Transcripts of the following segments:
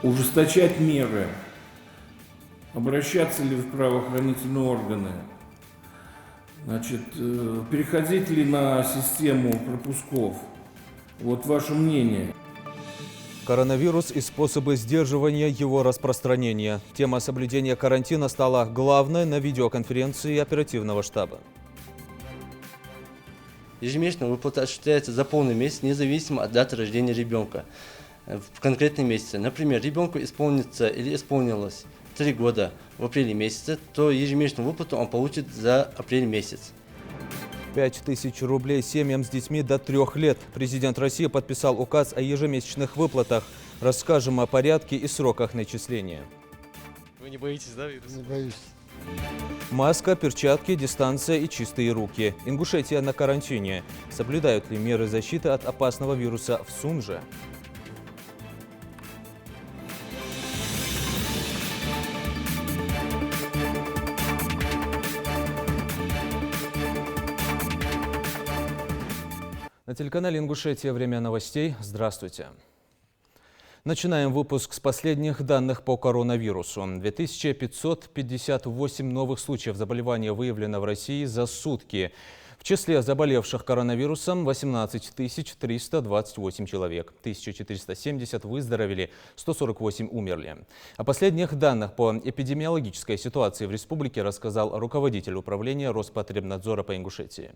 ужесточать меры, обращаться ли в правоохранительные органы, значит, переходить ли на систему пропусков. Вот ваше мнение. Коронавирус и способы сдерживания его распространения. Тема соблюдения карантина стала главной на видеоконференции оперативного штаба. Ежемесячно выплата осуществляется за полный месяц, независимо от даты рождения ребенка в конкретном месяце. Например, ребенку исполнится или исполнилось 3 года в апреле месяце, то ежемесячную выплату он получит за апрель месяц. 5000 рублей семьям с детьми до 3 лет. Президент России подписал указ о ежемесячных выплатах. Расскажем о порядке и сроках начисления. Вы не боитесь, да, вируса? Не боюсь. Маска, перчатки, дистанция и чистые руки. Ингушетия на карантине. Соблюдают ли меры защиты от опасного вируса в Сунже? На телеканале «Ингушетия» время новостей. Здравствуйте. Начинаем выпуск с последних данных по коронавирусу. 2558 новых случаев заболевания выявлено в России за сутки. В числе заболевших коронавирусом 18 328 человек. 1470 выздоровели, 148 умерли. О последних данных по эпидемиологической ситуации в республике рассказал руководитель управления Роспотребнадзора по Ингушетии.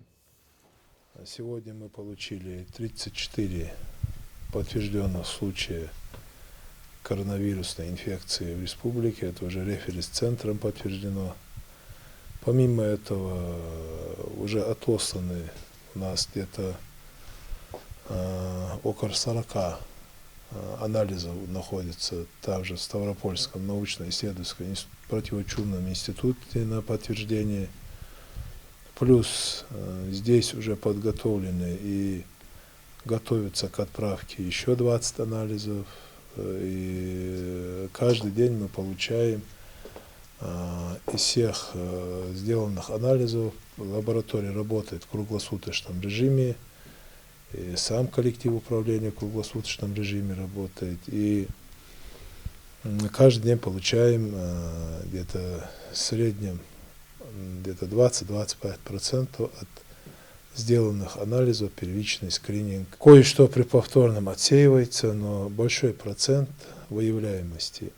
Сегодня мы получили 34 подтвержденных случая коронавирусной инфекции в республике. Это уже референс-центром подтверждено. Помимо этого уже отосланы у нас где-то около 40 анализов находится также в Ставропольском научно-исследовательском противочумном институте на подтверждение. Плюс здесь уже подготовлены и готовятся к отправке еще 20 анализов. И каждый день мы получаем из всех сделанных анализов. Лаборатория работает в круглосуточном режиме. И сам коллектив управления в круглосуточном режиме работает. И каждый день получаем где-то в среднем где-то 20-25% от сделанных анализов первичный скрининг. Кое-что при повторном отсеивается, но большой процент выявляемости.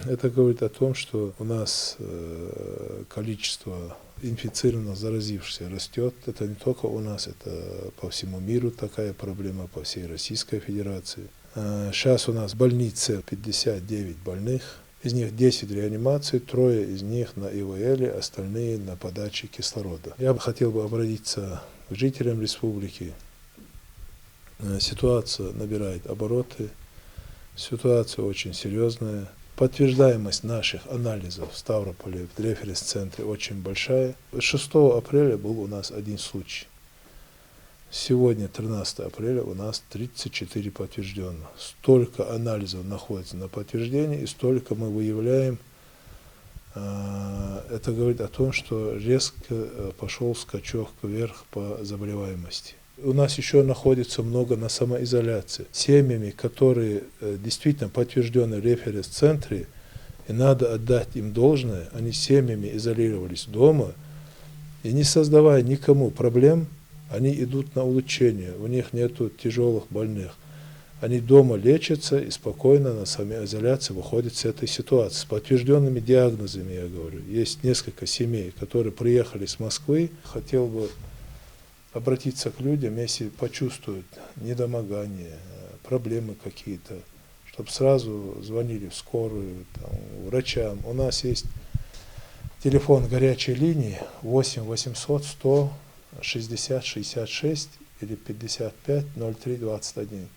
Это говорит о том, что у нас количество инфицированных, заразившихся растет. Это не только у нас, это по всему миру такая проблема, по всей Российской Федерации. Сейчас у нас в больнице 59 больных. Из них 10 реанимаций, 3 из них на ИВЛ, остальные на подаче кислорода. Я бы хотел обратиться к жителям республики. Ситуация набирает обороты, ситуация очень серьезная. Подтверждаемость наших анализов в Ставрополе в референс-центре очень большая. 6 апреля был у нас один случай. Сегодня, 13 апреля, у нас 34 подтвержденных. Столько анализов находится на подтверждении, и столько мы выявляем. Это говорит о том, что резко пошел скачок вверх по заболеваемости. У нас еще находится много на самоизоляции. Семьями, которые действительно подтверждены в референс-центре, и надо отдать им должное, они семьями изолировались дома, и не создавая никому проблем, они идут на улучшение, у них нету тяжелых больных. Они дома лечатся и спокойно на самоизоляции выходят с этой ситуации. С подтвержденными диагнозами, я говорю. Есть несколько семей, которые приехали с Москвы. Хотел бы обратиться к людям, если почувствуют недомогание, проблемы какие-то, чтобы сразу звонили в скорую, там, врачам. У нас есть телефон горячей линии 8 800 100 60 66 или 55 03 21.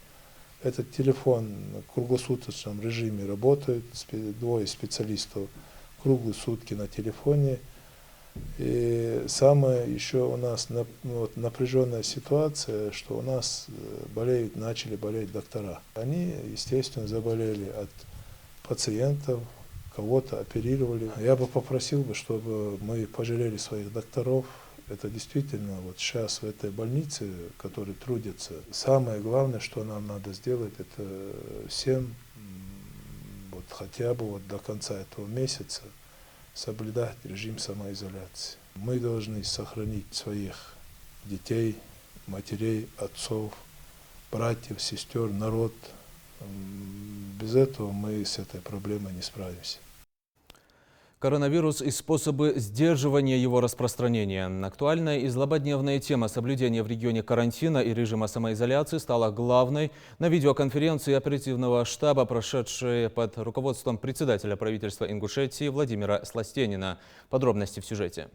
Этот телефон в круглосуточном режиме работает, 2 специалистов круглые сутки на телефоне. И самое еще у нас напряженная ситуация, что у нас начали болеть доктора. Они, естественно, заболели от пациентов, кого-то оперировали. Я бы попросил, чтобы мы пожалели своих докторов. Это действительно вот сейчас в этой больнице, которые трудятся, самое главное, что нам надо сделать, это всем вот хотя бы вот до конца этого месяца соблюдать режим самоизоляции. Мы должны сохранить своих детей, матерей, отцов, братьев, сестер, народ. Без этого мы с этой проблемой не справимся. Коронавирус и способы сдерживания его распространения. Актуальная и злободневная тема соблюдения в регионе карантина и режима самоизоляции стала главной на видеоконференции оперативного штаба, прошедшей под руководством председателя правительства Ингушетии Владимира Сластенина. Подробности в сюжете.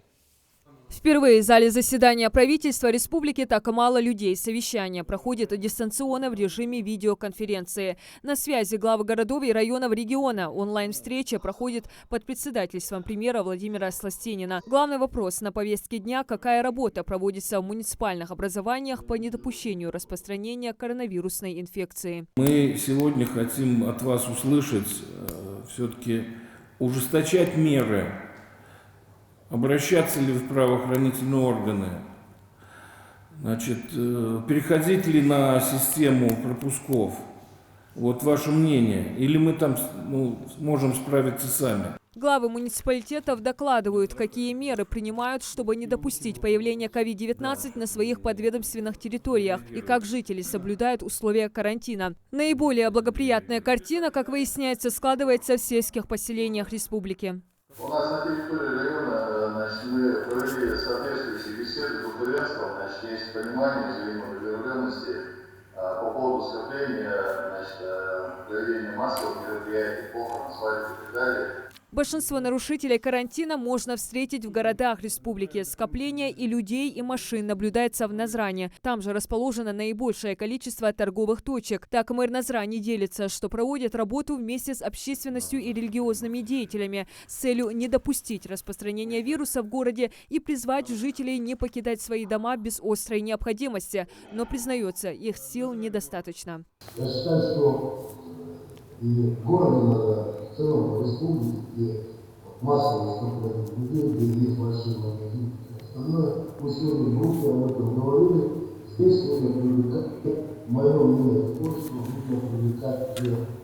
Впервые в зале заседания правительства республики так мало людей. Совещание проходит дистанционно в режиме видеоконференции. На связи главы городов и районов региона. Онлайн-встреча проходит под председательством премьера Владимира Сластенина. Главный вопрос на повестке дня – какая работа проводится в муниципальных образованиях по недопущению распространения коронавирусной инфекции. Мы сегодня хотим от вас услышать все-таки ужесточать меры. Обращаться ли в правоохранительные органы? Значит, переходить ли на систему пропусков? Вот ваше мнение. Или мы там можем справиться сами? Главы муниципалитетов докладывают, какие меры принимают, чтобы не допустить появления COVID-19 на своих подведомственных территориях и как жители соблюдают условия карантина. Наиболее благоприятная картина, как выясняется, складывается в сельских поселениях республики. У нас на территории района, мы провели соответствующие беседы с духовенством, есть понимание взаимодоговоренности по поводу скопления, проведения массовых мероприятий, похорон, свадеб и так далее. Большинство нарушителей карантина можно встретить в городах республики. Скопление и людей, и машин наблюдается в Назране. Там же расположено наибольшее количество торговых точек. Так мэр Назрани делится, что проводит работу вместе с общественностью и религиозными деятелями с целью не допустить распространения вируса в городе и призвать жителей не покидать свои дома без острой необходимости. Но, признается, их сил недостаточно. Я считаю, что и в городе надо, в целом в республике, где массовое скопление людей, где есть большие магазины, остальное, мы сегодня в группе об этом говорили, здесь нужно привлекать, мое мнение, то, что нужно привлекать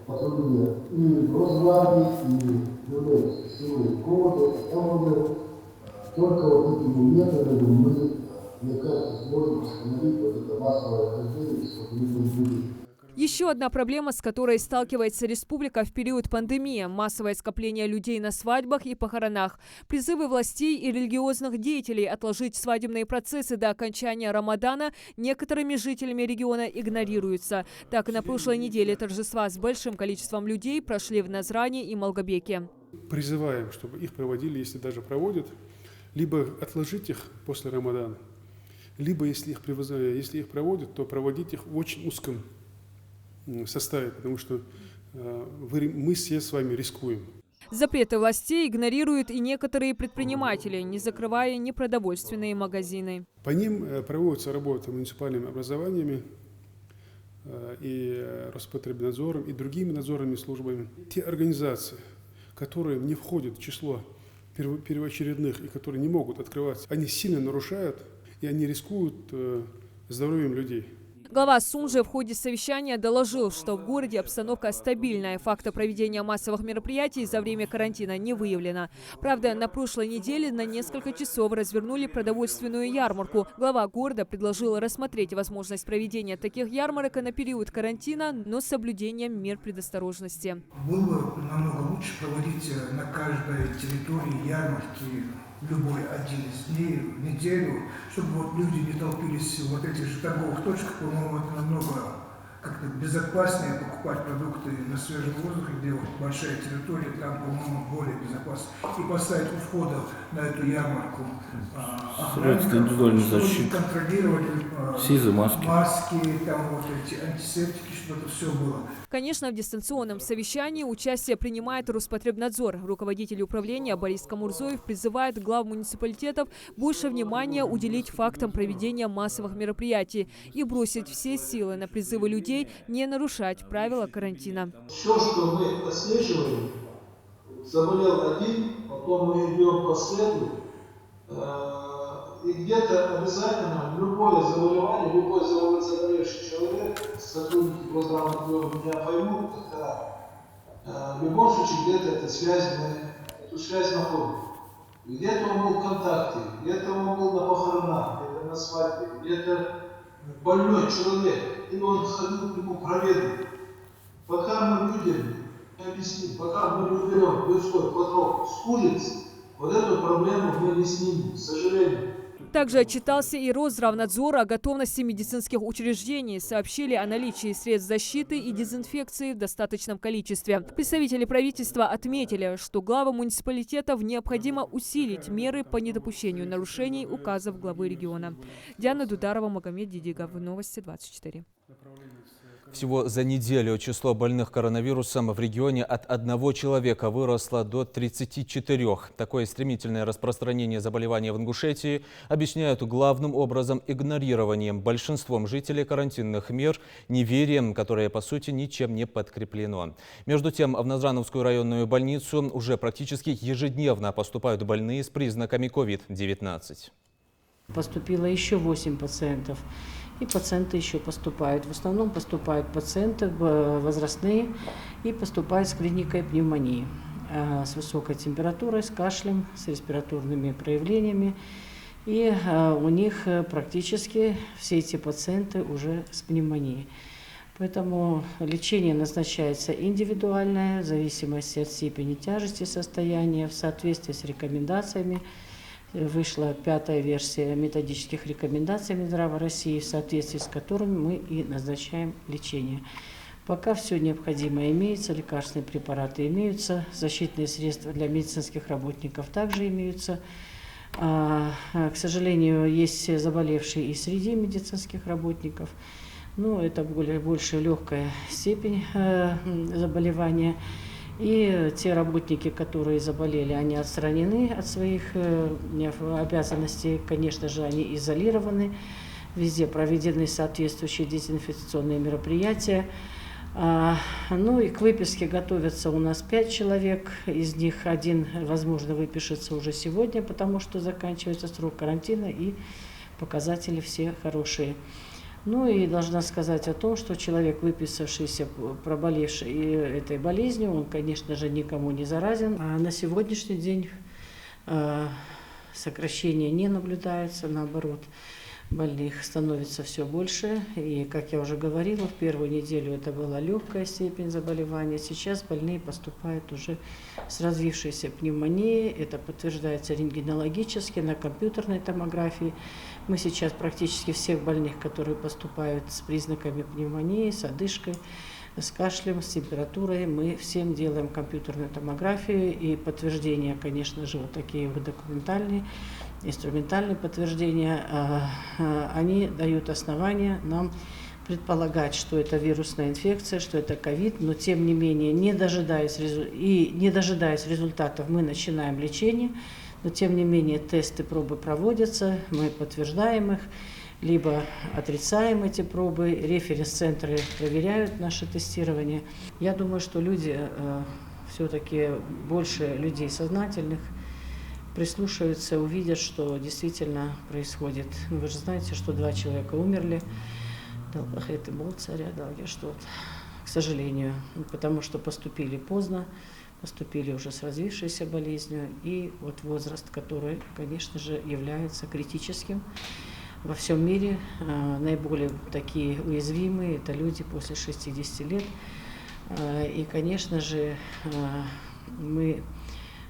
патрульные и Росгвардии, и другие силы кого-то, только вот этими методами мы, мне кажется, сможем остановить вот это массовое хождение скопления людей. Еще одна проблема, с которой сталкивается республика в период пандемии – массовое скопление людей на свадьбах и похоронах. Призывы властей и религиозных деятелей отложить свадебные процессы до окончания Рамадана некоторыми жителями региона игнорируются. Так и на прошлой неделе торжества с большим количеством людей прошли в Назране и Малгобеке. Призываем, чтобы их проводили, если даже проводят, либо отложить их после Рамадана, либо если их проводят, то проводить их в очень узком составе, потому что мы все с вами рискуем. Запреты властей игнорируют и некоторые предприниматели, не закрывая непродовольственные магазины. По ним проводится работа муниципальными образованиями и Роспотребнадзором, и другими надзорными службами. Те организации, которые не входят в число первоочередных и которые не могут открываться, они сильно нарушают и они рискуют здоровьем людей. Глава Сунжи в ходе совещания доложил, что в городе обстановка стабильная. Факта проведения массовых мероприятий за время карантина не выявлено. Правда, на прошлой неделе на несколько часов развернули продовольственную ярмарку. Глава города предложил рассмотреть возможность проведения таких ярмарок на период карантина, но с соблюдением мер предосторожности. Было бы намного лучше проводить на каждой территории ярмарки любой один из дней, в неделю, чтобы вот люди не толпились в вот этих же торговых точках. По-моему, это намного как-то безопаснее покупать продукты на свежем воздухе, где вот большая территория, там, по-моему, более безопасно. И поставить у входа на эту ярмарку охранников, чтобы контролировали маски, там вот эти антисептики, чтобы это все было. Конечно, в дистанционном совещании участие принимает Роспотребнадзор. Руководитель управления Борис Камурзоев призывает глав муниципалитетов больше внимания уделить фактам проведения массовых мероприятий и бросить все силы на призывы людей не нарушать правила карантина. Все, что мы отслеживаем, заболел один, потом мы идем по следу, и где-то обязательно любое заболевший человек, сотрудники Госздравнадзора меня поймут, когда В любом случае где-то эта связь, мы эту связь находим. Где-то он был в контакте, где-то он был на похоронах, где-то на свадьбе, где-то больной человек, и он ходил к нему проведать. Пока мы людям не объясним, пока мы не уберем людской поток с улицы, вот эту проблему мы не снимем, к сожалению. Также отчитался и Росздравнадзор о готовности медицинских учреждений. Сообщили о наличии средств защиты и дезинфекции в достаточном количестве. Представители правительства отметили, что главам муниципалитетов необходимо усилить меры по недопущению нарушений указов главы региона. Диана Дударова, Магомед Дидигов. Новости 24. Всего за неделю число больных коронавирусом в регионе от 1 человека выросло до 34. Такое стремительное распространение заболевания в Ингушетии объясняют главным образом игнорированием большинством жителей карантинных мер, неверием, которое по сути ничем не подкреплено. Между тем, в Назрановскую районную больницу уже практически ежедневно поступают больные с признаками COVID-19. Поступило еще 8 пациентов. И пациенты еще поступают. В основном поступают пациенты возрастные и поступают с клиникой пневмонии, с высокой температурой, с кашлем, с респираторными проявлениями. И у них практически все эти пациенты уже с пневмонией. Поэтому лечение назначается индивидуальное, в зависимости от степени тяжести состояния, в соответствии с рекомендациями. Вышла 5-я версия методических рекомендаций Минздрава России, в соответствии с которыми мы и назначаем лечение. Пока все необходимое имеется, лекарственные препараты имеются, защитные средства для медицинских работников также имеются. К сожалению, есть заболевшие и среди медицинских работников, но это больше легкая степень заболевания. И те работники, которые заболели, они отстранены от своих обязанностей. Конечно же, они изолированы. Везде проведены соответствующие дезинфекционные мероприятия. Ну и к выписке готовятся у нас 5 человек. Из них 1, возможно, выпишется уже сегодня, потому что заканчивается срок карантина и показатели все хорошие. Ну и должна сказать о том, что человек, выписавшийся, проболевший этой болезнью, он, конечно же, никому не заразен. А на сегодняшний день сокращения не наблюдается, наоборот, больных становится все больше. И, как я уже говорила, в первую неделю это была легкая степень заболевания. Сейчас больные поступают уже с развившейся пневмонией. Это подтверждается рентгенологически, на компьютерной томографии. Мы сейчас практически всех больных, которые поступают с признаками пневмонии, с одышкой, с кашлем, с температурой, мы всем делаем компьютерную томографию и подтверждения, конечно же, вот такие вот документальные, инструментальные подтверждения, они дают основания нам предполагать, что это вирусная инфекция, что это ковид, но тем не менее, не дожидаясь результатов, мы начинаем лечение. Но, тем не менее, тесты, пробы проводятся, мы подтверждаем их, либо отрицаем эти пробы, референс-центры проверяют наше тестирование. Я думаю, что люди, все-таки больше людей сознательных, прислушаются, увидят, что действительно происходит. Вы же знаете, что 2 человека умерли, к сожалению, потому что поступили поздно, поступили уже с развившейся болезнью, и вот возраст, который, конечно же, является критическим. Во всем мире наиболее такие уязвимые – это люди после 60 лет. И, конечно же, мы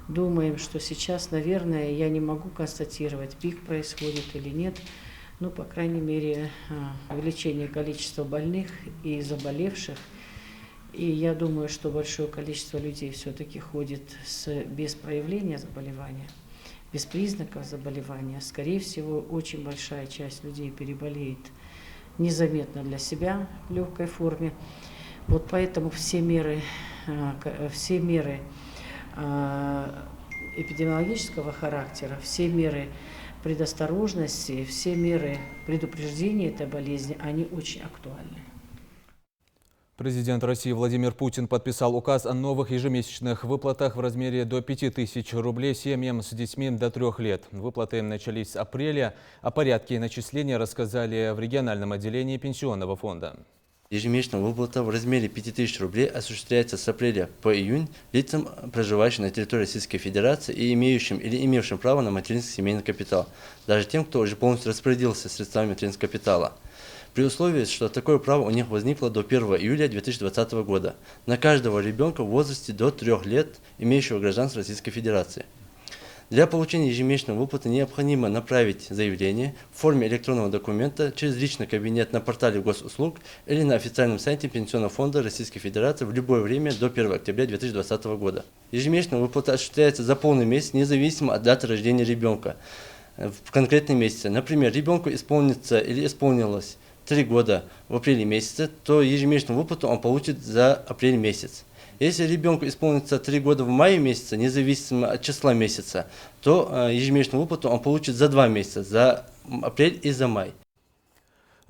думаем, что сейчас, наверное, я не могу констатировать, пик происходит или нет, но, по крайней мере, увеличение количества больных и заболевших. И я думаю, что большое количество людей все-таки ходит без проявления заболевания, без признаков заболевания. Скорее всего, очень большая часть людей переболеет незаметно для себя в легкой форме. Вот поэтому все меры эпидемиологического характера, все меры предосторожности, все меры предупреждения этой болезни, они очень актуальны. Президент России Владимир Путин подписал указ о новых ежемесячных выплатах в размере до 5000 рублей семьям с детьми до 3 лет. Выплаты начались с апреля. О порядке начисления рассказали в региональном отделении Пенсионного фонда. Ежемесячная выплата в размере 5000 рублей осуществляется с апреля по июнь лицам, проживающим на территории Российской Федерации и имеющим или имевшим право на материнский семейный капитал, даже тем, кто уже полностью распорядился средствами материнского капитала, при условии, что такое право у них возникло до 1 июля 2020 года на каждого ребенка в возрасте до 3 лет, имеющего гражданство Российской Федерации. Для получения ежемесячной выплаты необходимо направить заявление в форме электронного документа через личный кабинет на портале госуслуг или на официальном сайте Пенсионного фонда Российской Федерации в любое время до 1 октября 2020 года. Ежемесячная выплата осуществляется за полный месяц, независимо от даты рождения ребенка в конкретном месяце. Например, ребенку исполнится или исполнилось 3 года в апреле месяце, то ежемесячную выплату он получит за апрель месяц. Если ребенку исполнится 3 года в мае месяце, независимо от числа месяца, то ежемесячную выплату он получит за 2 месяца, за апрель и за май.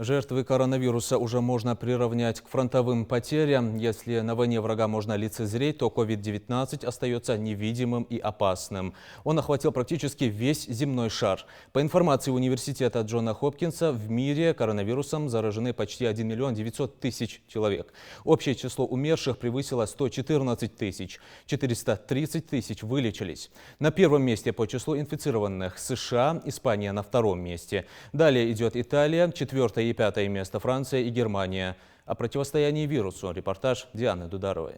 Жертвы коронавируса уже можно приравнять к фронтовым потерям. Если на войне врага можно лицезреть, то COVID-19 остается невидимым и опасным. Он охватил практически весь земной шар. По информации университета Джона Хопкинса, в мире коронавирусом заражены почти 1 900 000 человек. Общее число умерших превысило 114 тысяч. 430 тысяч вылечились. На первом месте по числу инфицированных США, Испания на втором месте. Далее идет Италия, 4-е и 5-е место Франция и Германия. О противостоянии вирусу репортаж Дианы Дударовой.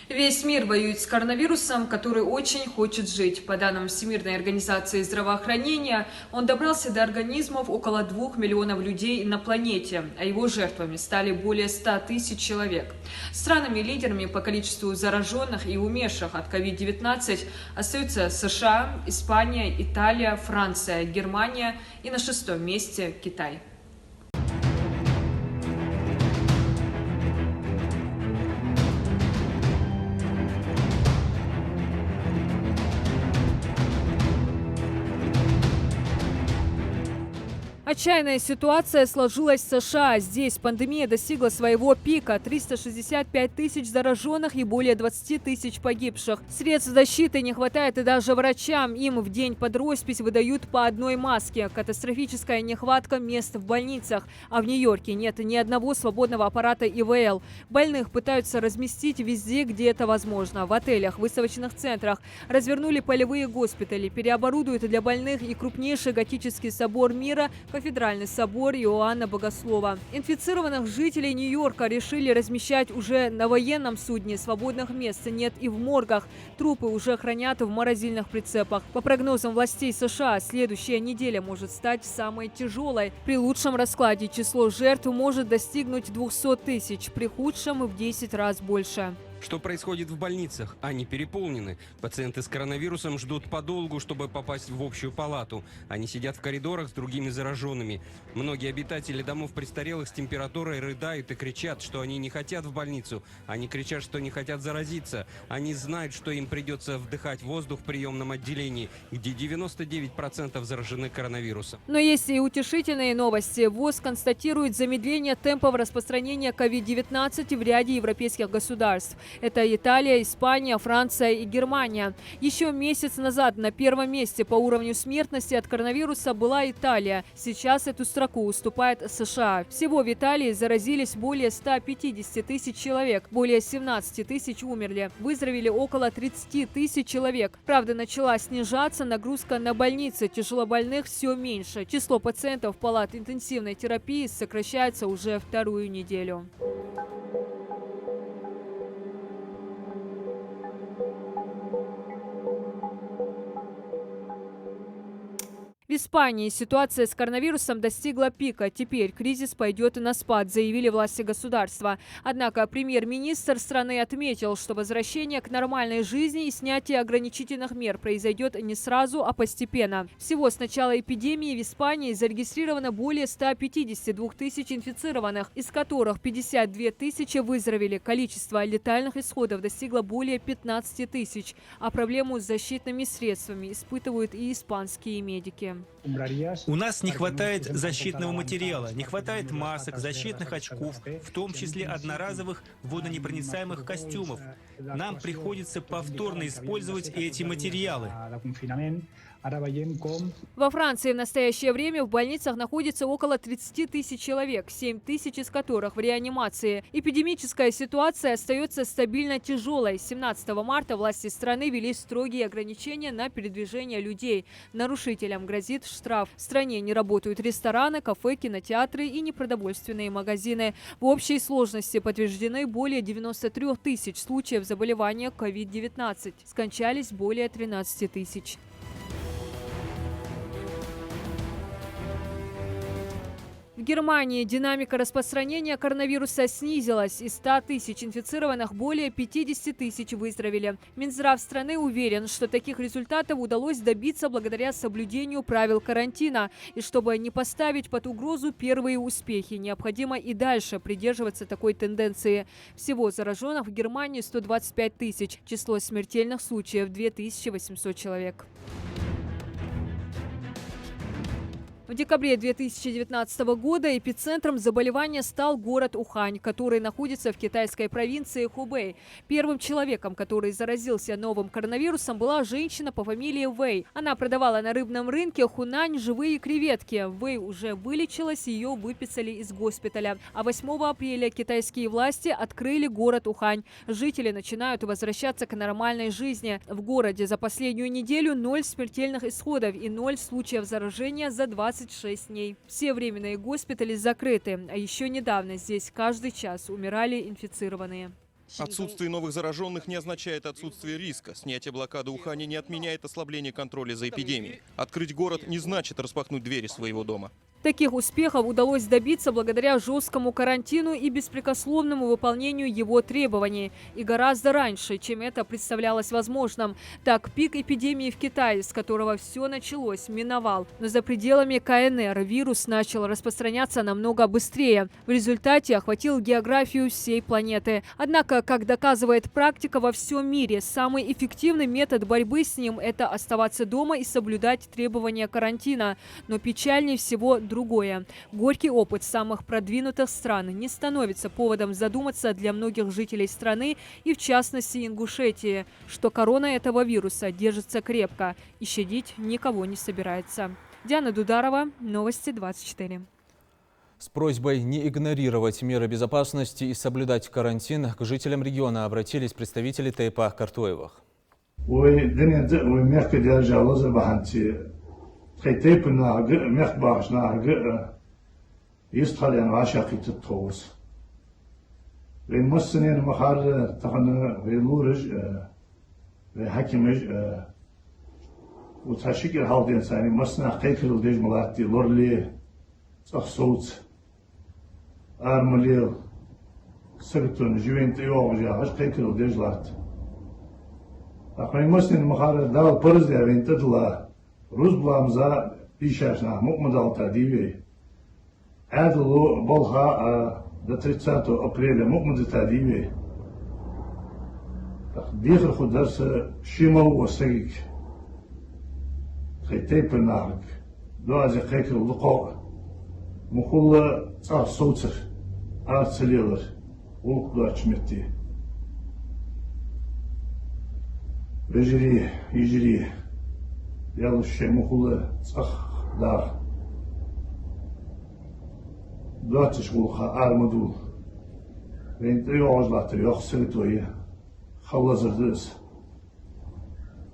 Весь мир воюет с коронавирусом, который очень хочет жить. По данным Всемирной организации здравоохранения, он добрался до организмов около 2 миллионов людей на планете, а его жертвами стали более 100 тысяч человек. Странами-лидерами по количеству зараженных и умерших от COVID-19 остаются США, Испания, Италия, Франция, Германия и на 6-м месте Китай. Отчаянная ситуация сложилась в США. Здесь пандемия достигла своего пика. 365 тысяч зараженных и более 20 тысяч погибших. Средств защиты не хватает и даже врачам. Им в день под роспись выдают по одной маске. Катастрофическая нехватка мест в больницах. А в Нью-Йорке нет ни одного свободного аппарата ИВЛ. Больных пытаются разместить везде, где это возможно. В отелях, выставочных центрах. Развернули полевые госпитали. Переоборудуют для больных и крупнейший готический собор мира – Кафедральный собор Иоанна Богослова. Инфицированных жителей Нью-Йорка решили размещать уже на военном судне. Свободных мест нет и в моргах. Трупы уже хранят в морозильных прицепах. По прогнозам властей США, следующая неделя может стать самой тяжелой. При лучшем раскладе число жертв может достигнуть 200 тысяч, при худшем в 10 раз больше. Что происходит в больницах? Они переполнены. Пациенты с коронавирусом ждут подолгу, чтобы попасть в общую палату. Они сидят в коридорах с другими зараженными. Многие обитатели домов престарелых с температурой рыдают и кричат, что они не хотят в больницу. Они кричат, что не хотят заразиться. Они знают, что им придется вдыхать воздух в приемном отделении, где 99% заражены коронавирусом. Но есть и утешительные новости. ВОЗ констатирует замедление темпов распространения COVID-19 в ряде европейских государств. Это Италия, Испания, Франция и Германия. Еще месяц назад на первом месте по уровню смертности от коронавируса была Италия. Сейчас эту строку уступает США. Всего в Италии заразились более 150 тысяч человек. Более 17 тысяч умерли. Выздоровели около 30 тысяч человек. Правда, начала снижаться нагрузка на больницы. Тяжелобольных все меньше. Число пациентов палат интенсивной терапии сокращается уже вторую неделю. В Испании ситуация с коронавирусом достигла пика. Теперь кризис пойдет на спад, заявили власти государства. Однако премьер-министр страны отметил, что возвращение к нормальной жизни и снятие ограничительных мер произойдет не сразу, а постепенно. Всего с начала эпидемии в Испании зарегистрировано более 152 тысяч инфицированных, из которых 52 тысячи выздоровели. Количество летальных исходов достигло более 15 тысяч. А проблему с защитными средствами испытывают и испанские медики. У нас не хватает защитного материала, не хватает масок, защитных очков, в том числе одноразовых водонепроницаемых костюмов. Нам приходится повторно использовать эти материалы. Во Франции в настоящее время в больницах находится около 30 тысяч человек, 7 тысяч из которых в реанимации. Эпидемическая ситуация остается стабильно тяжелой. 17 марта власти страны ввели строгие ограничения на передвижение людей. Нарушителям грозит штраф. В стране не работают рестораны, кафе, кинотеатры и непродовольственные магазины. В общей сложности подтверждены более 93 тысяч случаев заболевания COVID-19. Скончались более 13 тысяч. В Германии динамика распространения коронавируса снизилась. Из 100 тысяч инфицированных более 50 тысяч выздоровели. Минздрав страны уверен, что таких результатов удалось добиться благодаря соблюдению правил карантина. И чтобы не поставить под угрозу первые успехи, необходимо и дальше придерживаться такой тенденции. Всего зараженных в Германии 125 тысяч. Число смертельных случаев – 2800 человек. В декабре 2019 года эпицентром заболевания стал город Ухань, который находится в китайской провинции Хубэй. Первым человеком, который заразился новым коронавирусом, была женщина по фамилии Вэй. Она продавала на рыбном рынке Хунань живые креветки. Вэй уже вылечилась, ее выписали из госпиталя. А 8 апреля китайские власти открыли город Ухань. Жители начинают возвращаться к нормальной жизни. В городе за последнюю неделю 0 смертельных исходов и 0 случаев заражения за 26 дней. Все временные госпитали закрыты, а еще недавно здесь каждый час умирали инфицированные. Отсутствие новых зараженных не означает отсутствие риска. Снятие блокады Ухани не отменяет ослабление контроля за эпидемией. Открыть город не значит распахнуть двери своего дома. Таких успехов удалось добиться благодаря жесткому карантину и беспрекословному выполнению его требований. И гораздо раньше, чем это представлялось возможным. Так, пик эпидемии в Китае, с которого все началось, миновал. Но за пределами КНР вирус начал распространяться намного быстрее. В результате охватил географию всей планеты. Однако, как доказывает практика во всем мире, самый эффективный метод борьбы с ним – это оставаться дома и соблюдать требования карантина. Но печальнее всего другое. Горький опыт самых продвинутых стран не становится поводом задуматься для многих жителей страны и, в частности, Ингушетии, что корона этого вируса держится крепко и щадить никого не собирается. Диана Дударова, Новости 24. С просьбой не игнорировать меры безопасности и соблюдать карантин к жителям региона обратились представители ТЭПа Картоевых. خيتيبنا مخباشنا يستخل يعني عشاقي تتطوس بين مسنين مخار تخنا بيلورج بحكمج وتحشيك الحالدين ثاني مسنا قيكل ديج ملاتي لورلي صح صوت ارمليل سرتون جوينت يوغجا هش قيكل ديج لات اخوي مسنين مخار دال برز يا بنت الله روز بلامزا بيشاشنا مقمدال تاديوي عادلو بولها до 30 апреля مقمد تاديوي ديخل خود درس شيمو وسيك خيتي بنارك دو ازي خيك اللقاء مخول صار صوتر ارسليلر ولق دواتش متي بجري يجري يلا الشيء مخول صخ دار دواتش ولقاء ارمدول بين يوعز لاتر يخسر تويه خلص الدرس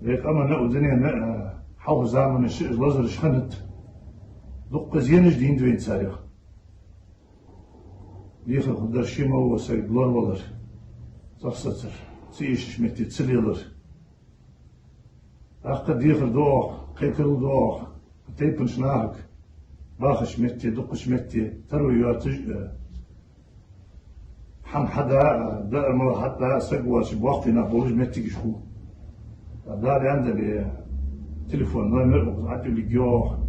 ليك أما نقدني حاول زعمن الشيء لازر شخنت دق زينش دين دوين ساريخ يخلق الدرشيمة هو سيد لور ولر صفصتر سيش شمتي تسليلر أخد يخل دوغ قيكل دوغ تيبن شناهك باخ شمتي دق شمتي تروي ياتج حن حدا دائما حتى سقواش بوقتنا بوج متي شو داري عندي تليفون نمر عطي لي جوه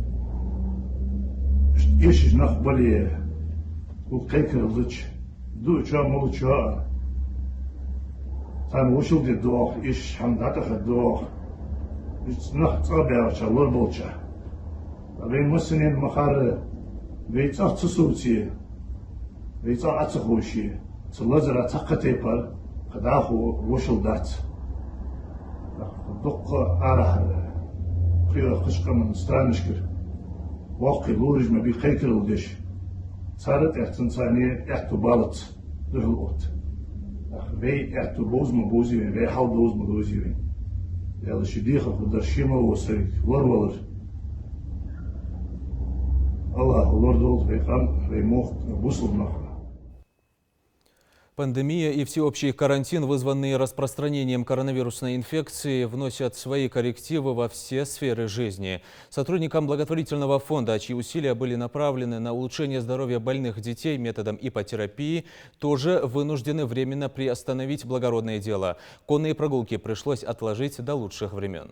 ايش نخبلي وقيكر ضج دو شا مو شا تان وشل دي دوغ ايش حمد عطف الدوغ ايش نخ تصابع شا لوربولشا بين مسنين مخار بيتصاح تصوتي بيتصاح اتخوشي تلازر تقتي بر قداخو وشل دات دق اره Спира Хашкаман страничкер. Вахки луриж ма би хайкерлдеш. Царат эхтенцане эхту балат. Дырлот. Вей эхту бозма бозивен, вей хал бозма бозивен. Яла шидиха хударшима осарик. Варвалар. Аллах, лордол, вей хам, вей мох, буслубнах. Пандемия и всеобщий карантин, вызванные распространением коронавирусной инфекции, вносят свои коррективы во все сферы жизни. Сотрудникам благотворительного фонда, чьи усилия были направлены на улучшение здоровья больных детей методом ипотерапии, тоже вынуждены временно приостановить благородное дело. Конные прогулки пришлось отложить до лучших времен.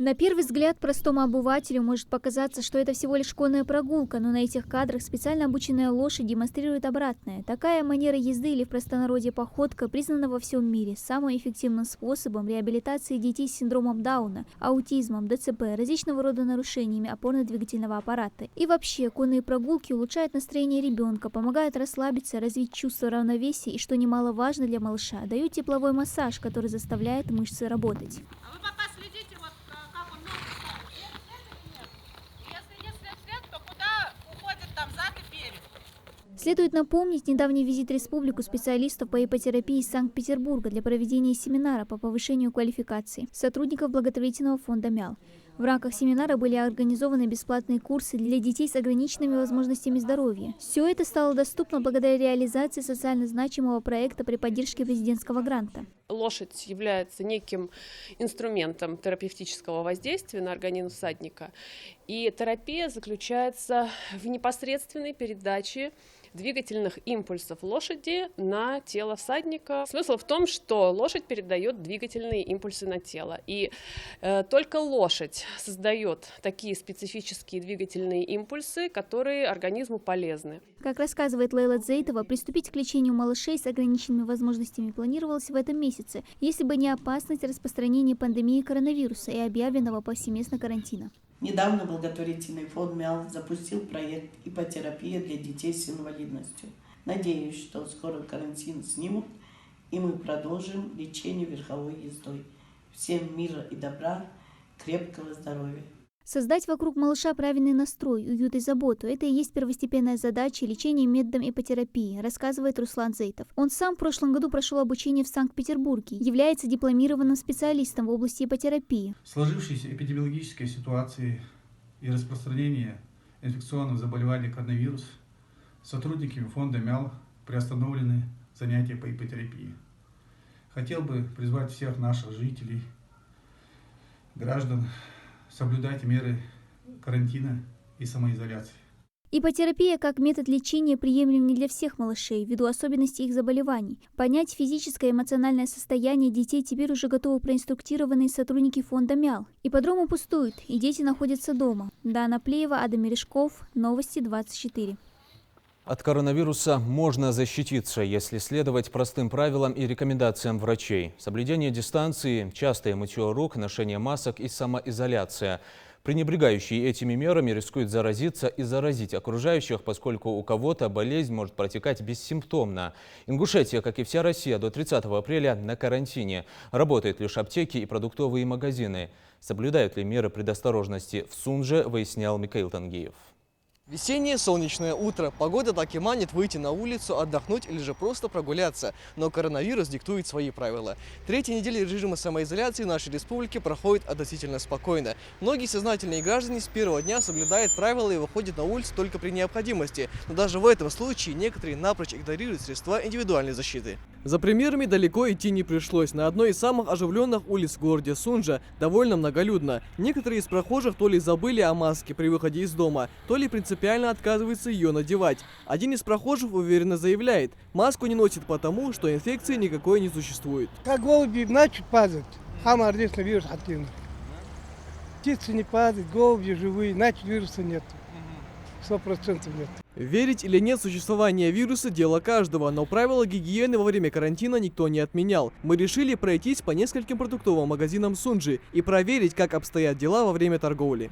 На первый взгляд простому обывателю может показаться, что это всего лишь конная прогулка, но на этих кадрах специально обученная лошадь демонстрирует обратное. Такая манера езды или в простонародье походка признана во всем мире самым эффективным способом реабилитации детей с синдромом Дауна, аутизмом, ДЦП, различного рода нарушениями опорно-двигательного аппарата. И вообще, конные прогулки улучшают настроение ребенка, помогают расслабиться, развить чувство равновесия и, что немаловажно для малыша, дают тепловой массаж, который заставляет мышцы работать. Следует напомнить недавний визит в республику специалистов по ипотерапии из Санкт-Петербурга для проведения семинара по повышению квалификации сотрудников благотворительного фонда МЯЛ. В рамках семинара были организованы бесплатные курсы для детей с ограниченными возможностями здоровья. Все это стало доступно благодаря реализации социально значимого проекта при поддержке президентского гранта. Лошадь является неким инструментом терапевтического воздействия на организм всадника. И терапия заключается в непосредственной передаче двигательных импульсов лошади на тело всадника. Смысл в том, что лошадь передает двигательные импульсы на тело. И только лошадь создает такие специфические двигательные импульсы, которые организму полезны. Как рассказывает Лейла Дзейтова, приступить к лечению малышей с ограниченными возможностями планировалось в этом месяце, если бы не опасность распространения пандемии коронавируса и объявленного повсеместно карантина. Недавно благотворительный фонд МЯЛ запустил проект «Ипотерапия для детей с инвалидностью». Надеюсь, что скоро карантин снимут, и мы продолжим лечение верховой ездой. Всем мира и добра, крепкого здоровья. Создать вокруг малыша правильный настрой, уют и заботу – это и есть первостепенная задача лечения методом ипотерапии, рассказывает Руслан Зейтов. Он сам в прошлом году прошел обучение в Санкт-Петербурге, является дипломированным специалистом в области ипотерапии. Сложившейся эпидемиологической ситуации и распространения инфекционных заболеваний коронавирус сотрудниками фонда МЯЛ приостановлены занятия по ипотерапии. Хотел бы призвать всех наших жителей, граждан, соблюдайте меры карантина и самоизоляции. Ипотерапия как метод лечения приемлем не для всех малышей, ввиду особенностей их заболеваний. Понять физическое и эмоциональное состояние детей теперь уже готовы проинструктированные сотрудники фонда МЯЛ. Ипподромы пустуют, и дети находятся дома. Дана Плеева, Адам Мережков, Новости 24. От коронавируса можно защититься, если следовать простым правилам и рекомендациям врачей. Соблюдение дистанции, частое мытье рук, ношение масок и самоизоляция. Пренебрегающие этими мерами рискуют заразиться и заразить окружающих, поскольку у кого-то болезнь может протекать бессимптомно. Ингушетия, как и вся Россия, до 30 апреля на карантине. Работают лишь аптеки и продуктовые магазины. Соблюдают ли меры предосторожности в Сунже, выяснял Михаил Тангиев. Весеннее солнечное утро. Погода так и манит выйти на улицу, отдохнуть или же просто прогуляться. Но коронавирус диктует свои правила. Третья неделя режима самоизоляции в нашей республике проходит относительно спокойно. Многие сознательные граждане с первого дня соблюдают правила и выходят на улицу только при необходимости. Но даже в этом случае некоторые напрочь игнорируют средства индивидуальной защиты. За примерами далеко идти не пришлось. На одной из самых оживленных улиц в городе Сунжа довольно многолюдно. Некоторые из прохожих то ли забыли о маске при выходе из дома, то ли принципиально отказываются ее надевать. Один из прохожих уверенно заявляет, маску не носит потому, что инфекции никакой не существует. Как голуби начнут падать, хамар здесь вирус активный. Птицы не падают, голуби живые, значит вируса нет. 100% нет. Верить или нет в существование вируса – дело каждого, но правила гигиены во время карантина никто не отменял. Мы решили пройтись по нескольким продуктовым магазинам Сунжи и проверить, как обстоят дела во время торговли.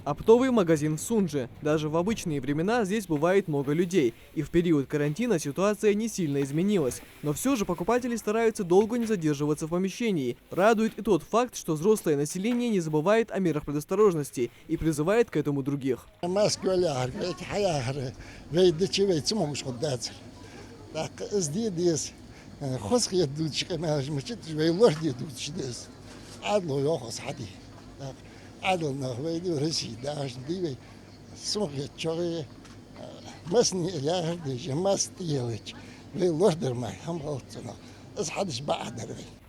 Оптовый магазин в Сунже. Даже в обычные времена здесь бывает много людей. И в период карантина ситуация не сильно изменилась. Но все же покупатели стараются долго не задерживаться в помещении. Радует и тот факт, что взрослое население не забывает о мерах предосторожности и призывает к этому других.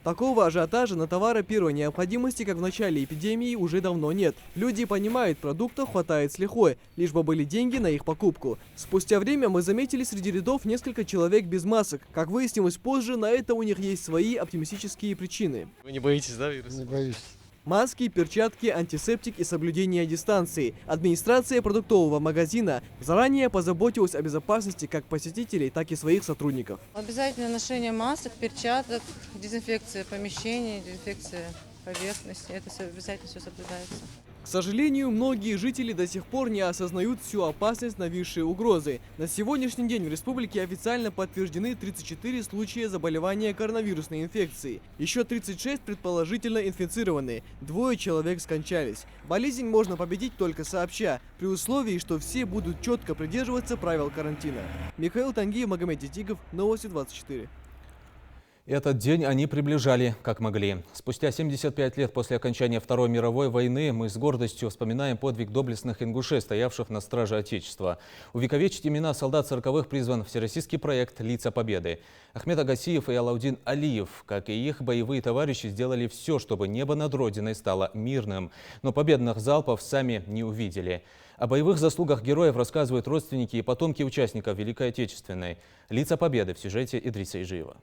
Такого ажиотажа на товары первой необходимости, как в начале эпидемии, уже давно нет. Люди понимают, продуктов хватает с лихвой, лишь бы были деньги на их покупку. Спустя время мы заметили среди рядов несколько человек без масок. Как выяснилось позже, на это у них есть свои оптимистические причины. Вы не боитесь, да, вируса? Не боюсь. Маски, перчатки, антисептик и соблюдение дистанции. Администрация продуктового магазина заранее позаботилась о безопасности как посетителей, так и своих сотрудников. Обязательно ношение масок, перчаток, дезинфекция помещений, дезинфекция поверхности. Это все обязательно все соблюдается. К сожалению, многие жители до сих пор не осознают всю опасность нависшей угрозы. На сегодняшний день в республике официально подтверждены 34 случая заболевания коронавирусной инфекцией. Еще 36 предположительно инфицированы. 2 человек скончались. Болезнь можно победить только сообща, при условии, что все будут четко придерживаться правил карантина. Михаил Тангиев, Магомед Титиков, Новости 24. Этот день они приближали, как могли. Спустя 75 лет после окончания Второй мировой войны мы с гордостью вспоминаем подвиг доблестных ингушей, стоявших на страже Отечества. Увековечить имена солдат 40-х призван всероссийский проект «Лица Победы». Ахмед Агасиев и Алаудин Алиев, как и их боевые товарищи, сделали все, чтобы небо над Родиной стало мирным. Но победных залпов сами не увидели. О боевых заслугах героев рассказывают родственники и потомки участников Великой Отечественной. «Лица Победы» в сюжете Идриса Ижиева.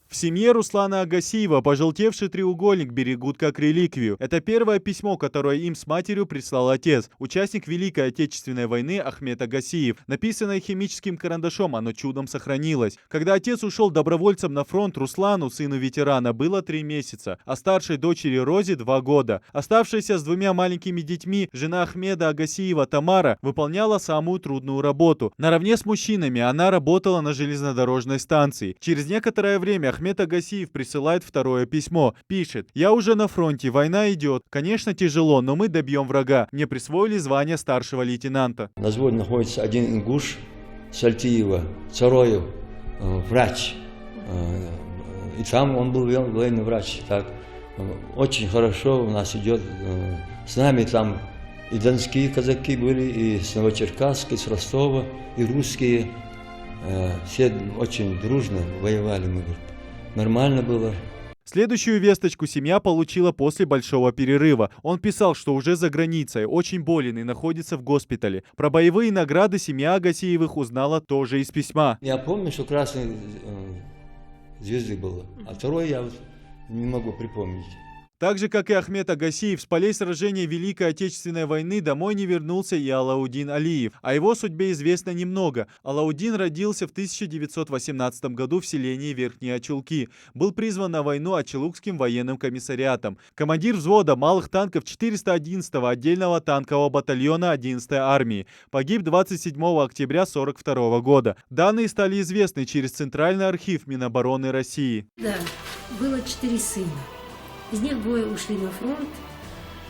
В семье Руслана Агасиева пожелтевший треугольник берегут как реликвию. Это первое письмо, которое им с матерью прислал отец, участник Великой Отечественной войны Ахмед Агасиев. Написанное химическим карандашом, оно чудом сохранилось. Когда отец ушел добровольцем на фронт, Руслану, сыну ветерана, было 3 месяца, а старшей дочери Розе 2 года. Оставшаяся с 2 маленькими детьми жена Ахмеда Агасиева Тамара выполняла самую трудную работу. Наравне с мужчинами она работала на железнодорожной станции. Через некоторое время Ахмед Агасиев присылает второе письмо. Пишет: «Я уже на фронте, война идет. Конечно, тяжело, но мы добьем врага. Мне присвоили звание старшего лейтенанта». На взводе находится один ингуш, Сальтиева, Цароев, врач. И там он был военный врач. Так, очень хорошо у нас идет. С нами там и донские казаки были, и с Новочеркасска, и с Ростова, и русские. Все очень дружно воевали, мы говорим. Нормально было. Следующую весточку семья получила после большого перерыва. Он писал, что уже за границей, очень болен и находится в госпитале. Про боевые награды семья Агасиевых узнала тоже из письма. Я помню, что красной звезды было, а второй я не могу припомнить. Так же, как и Ахмед Агасиев, с полей сражения Великой Отечественной войны домой не вернулся и Алаудин Алиев. О его судьбе известно немного. Алаудин родился в 1918 году в селении Верхние Очулки. Был призван на войну Очелукским военным комиссариатом. Командир взвода малых танков 411-го отдельного танкового батальона 11-й армии. Погиб 27 октября 1942 года. Данные стали известны через Центральный архив Минобороны России. Да, было 4 сына. Из них 2 ушли на фронт,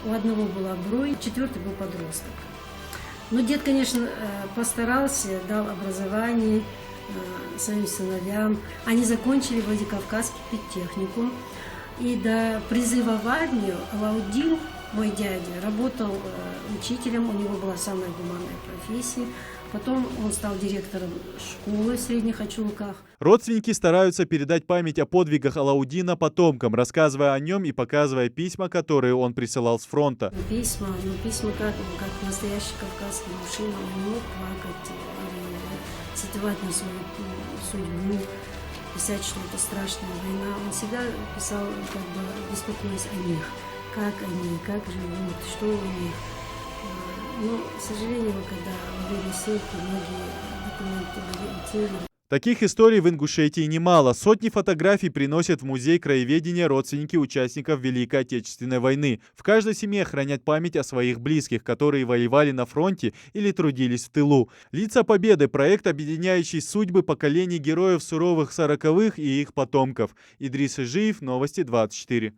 у одного была бронь, 4-й был подросток. Но дед, конечно, постарался, дал образование своим сыновьям. Они закончили Владикавказский педтехникум. И до призыва в армию Алаудин, мой дядя, работал учителем, у него была самая гуманная профессия. Потом он стал директором школы в Средних Очулках. Родственники стараются передать память о подвигах Алаудина потомкам, рассказывая о нем и показывая письма, которые он присылал с фронта. Письма как настоящий кавказский мужчина, он не мог плакать или сетовать на свою судьбу, писать, что это страшная война. Он всегда писал, беспокоясь о них, как живут, что у них. Но, к сожалению, когда ввели ссылки, многие документы были утеряны. Таких историй в Ингушетии немало. Сотни фотографий приносят в музей краеведения родственники участников Великой Отечественной войны. В каждой семье хранят память о своих близких, которые воевали на фронте или трудились в тылу. «Лица Победы» – проект, объединяющий судьбы поколений героев суровых 40-х и их потомков. Идрис Ижиев, Новости 24.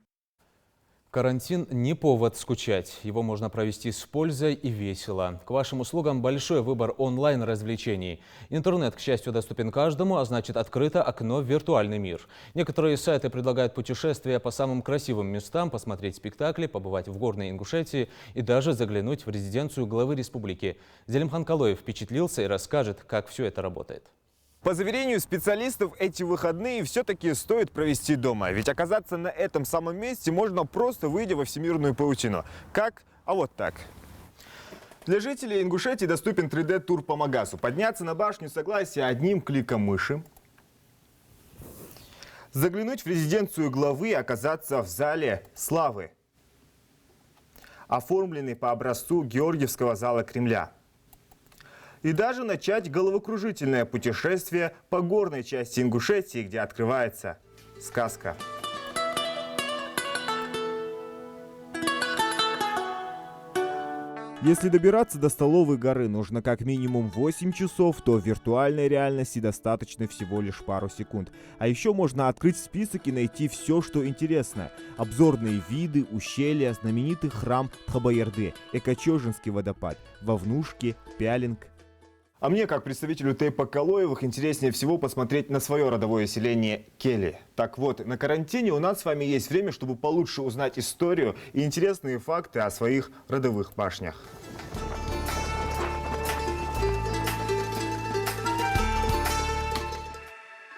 Карантин не повод скучать. Его можно провести с пользой и весело. К вашим услугам большой выбор онлайн-развлечений. Интернет, к счастью, доступен каждому, а значит, открыто окно в виртуальный мир. Некоторые сайты предлагают путешествия по самым красивым местам, посмотреть спектакли, побывать в горной Ингушетии и даже заглянуть в резиденцию главы республики. Зелимхан Калоев впечатлился и расскажет, как все это работает. По заверению специалистов, эти выходные все-таки стоит провести дома. Ведь оказаться на этом самом месте можно просто выйдя во всемирную паутину. Как? А вот так. Для жителей Ингушетии доступен 3D-тур по Магасу. Подняться на башню Согласия одним кликом мыши. Заглянуть в резиденцию главы и оказаться в зале славы, оформленный по образцу Георгиевского зала Кремля. И даже начать головокружительное путешествие по горной части Ингушетии, где открывается сказка. Если добираться до Столовой горы нужно как минимум 8 часов, то в виртуальной реальности достаточно всего лишь пару секунд. А еще можно открыть список и найти все, что интересно. Обзорные виды, ущелья, знаменитый храм Тхабаярды, Экачожинский водопад, Вовнушки, Пялинг. А мне, как представителю Тейпа Калоевых, интереснее всего посмотреть на свое родовое селение Кели. Так вот, на карантине у нас с вами есть время, чтобы получше узнать историю и интересные факты о своих родовых башнях.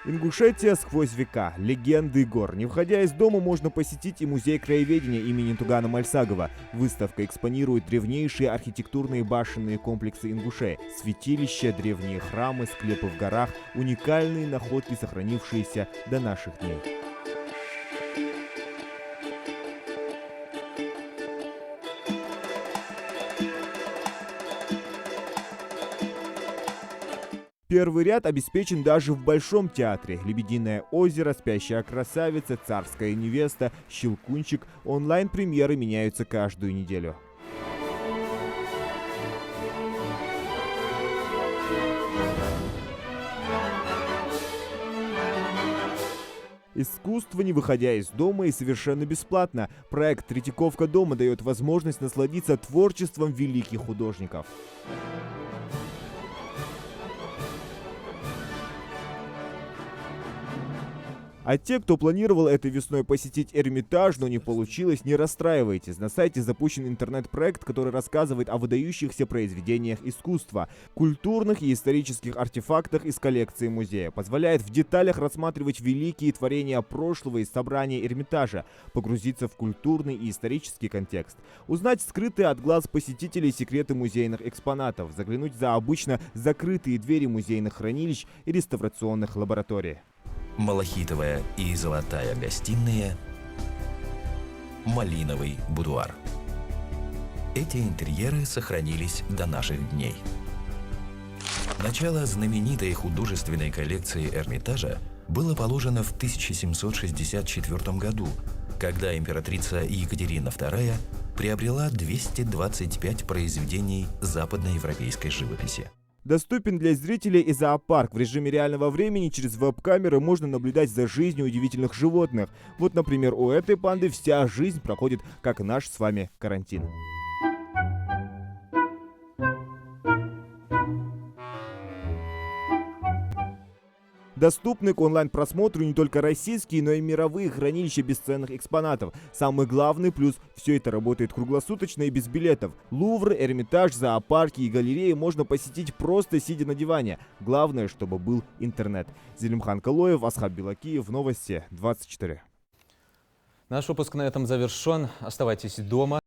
Ингушетия сквозь века. Легенды гор. Не входя из дома, можно посетить и музей краеведения имени Тугана Мальсагова. Выставка экспонирует древнейшие архитектурные башенные комплексы Ингушей. Святилища, древние храмы, склепы в горах, уникальные находки, сохранившиеся до наших дней. Первый ряд обеспечен даже в Большом театре. «Лебединое озеро», «Спящая красавица», «Царская невеста», «Щелкунчик». Онлайн-премьеры меняются каждую неделю. Искусство, не выходя из дома и совершенно бесплатно. Проект «Третьяковка дома» дает возможность насладиться творчеством великих художников. А те, кто планировал этой весной посетить Эрмитаж, но не получилось, не расстраивайтесь. На сайте запущен интернет-проект, который рассказывает о выдающихся произведениях искусства, культурных и исторических артефактах из коллекции музея. Позволяет в деталях рассматривать великие творения прошлого из собрания Эрмитажа, погрузиться в культурный и исторический контекст, узнать скрытые от глаз посетителей секреты музейных экспонатов, заглянуть за обычно закрытые двери музейных хранилищ и реставрационных лабораторий. Малахитовая и золотая гостиная, малиновый будуар. Эти интерьеры сохранились до наших дней. Начало знаменитой художественной коллекции Эрмитажа было положено в 1764 году, когда императрица Екатерина II приобрела 225 произведений западноевропейской живописи. Доступен для зрителей и зоопарк. В режиме реального времени через веб-камеры можно наблюдать за жизнью удивительных животных. Вот, например, у этой панды вся жизнь проходит, как наш с вами карантин. Доступны к онлайн-просмотру не только российские, но и мировые хранилища бесценных экспонатов. Самый главный плюс – все это работает круглосуточно и без билетов. Лувр, Эрмитаж, зоопарки и галереи можно посетить просто сидя на диване. Главное, чтобы был интернет. Зелимхан Калоев, Асхаб Белакиев, Новости 24. Наш выпуск на этом завершен. Оставайтесь дома.